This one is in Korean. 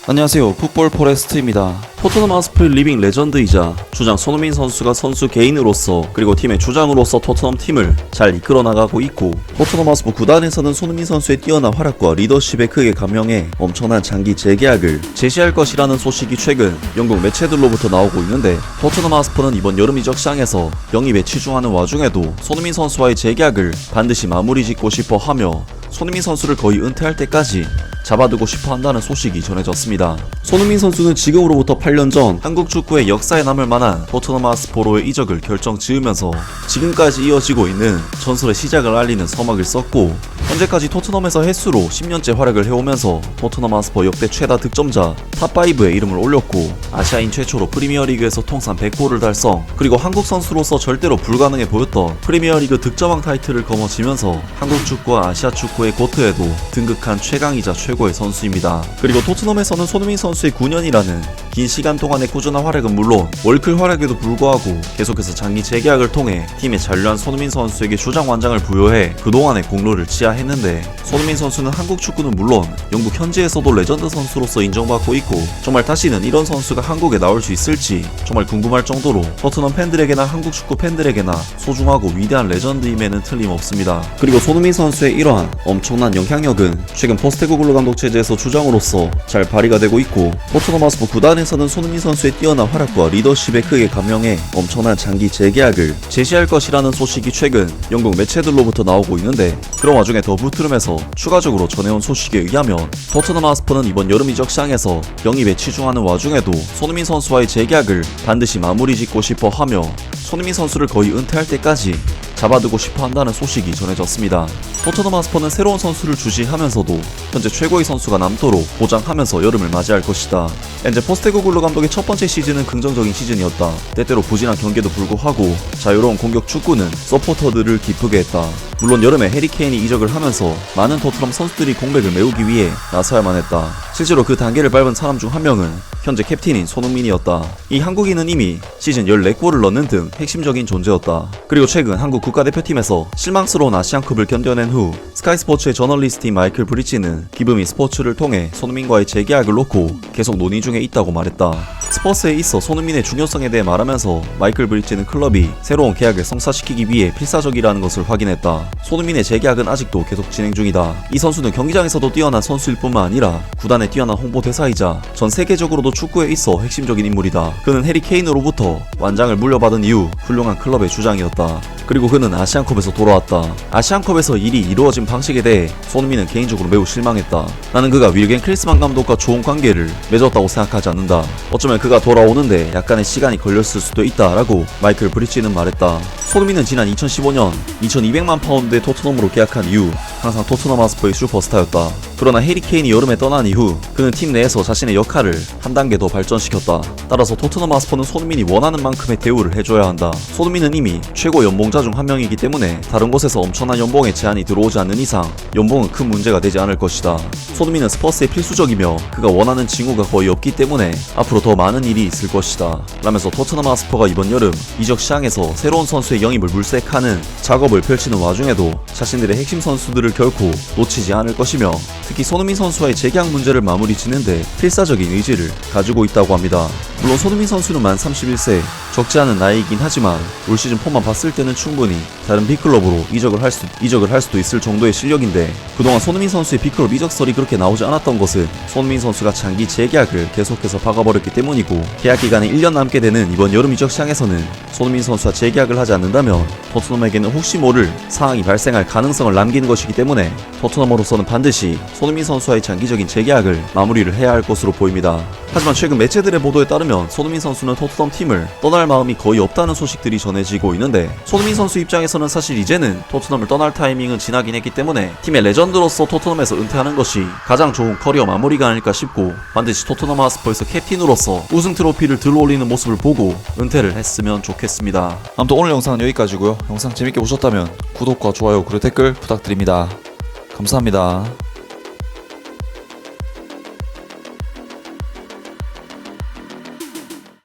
안녕하세요. 풋볼 포레스트입니다. 토트넘 하스프의 리빙 레전드이자 주장 손흥민 선수가 선수 개인으로서 그리고 팀의 주장으로서 토트넘 팀을 잘 이끌어 나가고 있고, 토트넘 하스프 구단에서는 손흥민 선수의 뛰어난 활약과 리더십에 크게 감명해 엄청난 장기 재계약을 제시할 것이라는 소식이 최근 영국 매체들로부터 나오고 있는데, 토트넘 하스프는 이번 여름 이적 시장에서 영입에 치중하는 와중에도 손흥민 선수와의 재계약을 반드시 마무리 짓고 싶어 하며 손흥민 선수를 거의 은퇴할 때까지 잡아두고 싶어 한다는 소식이 전해졌습니다. 손흥민 선수는 지금으로부터 8년 전 한국 축구의 역사에 남을 만한 토트넘 하스포로의 이적을 결정 지으면서 지금까지 이어지고 있는 전설의 시작을 알리는 서막을 썼고, 현재까지 토트넘에서 횟수로 10년째 활약을 해오면서 토트넘 하스퍼 역대 최다 득점자 탑5에 이름을 올렸고, 아시아인 최초로 프리미어리그에서 통산 100골을 달성, 그리고 한국 선수로서 절대로 불가능해 보였던 프리미어리그 득점왕 타이틀을 거머쥐면서 한국 축구와 아시아 축구의 고트에도 등극한 최강이자 최고의 선수입니다. 그리고 토트넘에서는 손흥민 선수의 9년이라는 긴 시간 동안의 꾸준한 활약은 물론 월클 활약에도 불구하고 계속해서 장기 재계약을 통해 팀의 잔류한 손흥민 선수에게 주장 완장을 부여해 그동안의 공로를 치하했는데, 손흥민 선수는 한국 축구는 물론 영국 현지에서도 레전드 선수로서 인정받고 있고, 정말 다시는 이런 선수가 한국에 나올 수 있을지 정말 궁금할 정도로 토트넘 팬들에게나 한국 축구 팬들에게나 소중하고 위대한 레전드임에는 틀림없습니다. 그리고 손흥민 선수의 이러한 엄청난 영향력은 최근 포스테코글루 감독 체제에서 주장으로서 잘 발휘가 되고 있고, 토트넘 하스퍼 구단에서는 손흥민 선수의 뛰어난 활약과 리더십에 크게 감명해 엄청난 장기 재계약을 제시할 것이라는 소식이 최근 영국 매체들로부터 나오고 있는데, 그런 와중에 더 부트름에서 추가적으로 전해온 소식에 의하면 토트넘 하스퍼는 이번 여름 이적 시장에서 영입에 치중하는 와중에도 손흥민 선수와의 재계약을 반드시 마무리 짓고 싶어 하며 손흥민 선수를 거의 은퇴할 때까지 잡아두고 싶어 한다는 소식이 전해졌습니다. 토트넘 하스퍼는 새로운 선수를 주시하면서도 현재 최고의 선수가 남도록 보장하면서 여름을 맞이할 것이다. 현재 포스테코글루 감독의 첫 번째 시즌은 긍정적인 시즌이었다. 때때로 부진한 경기에도 불구하고 자유로운 공격 축구는 서포터들을 기쁘게 했다. 물론 여름에 해리 케인이 이적을 하면서 많은 토트넘 선수들이 공백을 메우기 위해 나서야만 했다. 실제로 그 단계를 밟은 사람 중 한 명은 현재 캡틴인 손흥민이었다. 이 한국인은 이미 시즌 14골을 넣는 등 핵심적인 존재였다. 그리고 최근 한국 국가대표팀에서 실망스러운 아시안컵을 견뎌낸 후 스카이스포츠의 저널리스트인 마이클 브리치는 기브미 스포츠를 통해 손흥민과의 재계약을 놓고 계속 논의 중에 있다고 말했다. 스퍼스에 있어 손흥민의 중요성에 대해 말하면서 마이클 브리치는 클럽이 새로운 계약을 성사시키기 위해 필사적이라는 것을 확인했다. 손흥민의 재계약은 아직도 계속 진행 중이다. 이 선수는 경기장에서도 뛰어난 선수일 뿐만 아니라 구단의 뛰어난 홍보대사이자 전 세계적으로도 축구에 있어 핵심적인 인물이다. 그는 해리 케인으로부터 완장을 물려받은 이후 훌륭한 클럽의 주장이었다. 그리고 그는 아시안컵에서 돌아왔다. 아시안컵에서 일이 이루어진 방식에 대해 손흥민은 개인적으로 매우 실망했다. 나는 그가 윌겐 클리스만 감독과 좋은 관계를 맺었다고 생각하지 않는다. 어쩌면 그가 돌아오는데 약간의 시간이 걸렸을 수도 있다라고 마이클 브리치는 말했다. 손흥민은 지난 2015년 2200만 파운드의 토트넘으로 계약한 이후 항상 토트넘 하스퍼의 슈퍼스타였다. 그러나 해리 케인이 여름에 떠난 이후 그는 팀 내에서 자신의 역할을 한 단계 더 발전시켰다. 따라서 토트넘 하스퍼는 손흥민이 원하는 만큼의 대우를 해줘야 한다. 손흥민은 이미 최고 연봉자 중 한 명이기 때문에 다른 곳에서 엄청난 연봉의 제한이 들어오지 않는 이상 연봉은 큰 문제가 되지 않을 것이다. 손흥민은 스퍼스의 필수적이며 그가 원하는 징후가 거의 없기 때문에 앞으로 더 많은 일이 있을 것이다 라면서 토트넘 하스퍼가 이번 여름 이적 시장에서 새로운 선수의 영입을 물색하는 작업을 펼치는 와중에도 자신들의 핵심 선수들을 결코 놓치지 않을 것이며, 특히 손흥민 선수와의 재계약 문제를 마무리 짓는데 필사적인 의지를 가지고 있다고 합니다. 물론 손흥민 선수는 만 31세, 적지 않은 나이이긴 하지만 올 시즌 폼만 봤을 때는 충분히 다른 빅클럽으로 이적을 할 수도 있을 정도의 실력인데, 그동안 손흥민 선수의 빅클럽 이적설이 그렇게 나오지 않았던 것은 손흥민 선수가 장기 재계약을 계속해서 박아버렸기 때문이고, 계약 기간이 1년 남게 되는 이번 여름 이적 시장에서는 손흥민 선수와 재계약을 하지 않는다면 토트넘에게는 혹시 모를 상황이 발생할 가능성을 남기는 것이기 때문에 토트넘으로서는 반드시 손흥민 선수와의 장기적인 재계약을 마무리를 해야 할 것으로 보입니다. 하지만 최근 매체들의 보도에 따르면 손흥민 선수는 토트넘 팀을 떠날 마음이 거의 없다는 소식들이 전해지고 있는데, 손흥민 선수 입장에서는 사실 이제는 토트넘을 떠날 타이밍은 지나긴 했기 때문에 팀의 레전드로서 토트넘에서 은퇴하는 것이 가장 좋은 커리어 마무리가 아닐까 싶고, 반드시 토트넘 하스퍼에서 캡틴으로서 우승 트로피를 들어올리는 모습을 보고 은퇴를 했으면 좋겠습니다. 아무튼 오늘 영상은 여기까지고요. 영상 재밌게 보셨다면 구독과 좋아요 그리고 댓글 부탁드립니다. 감사합니다.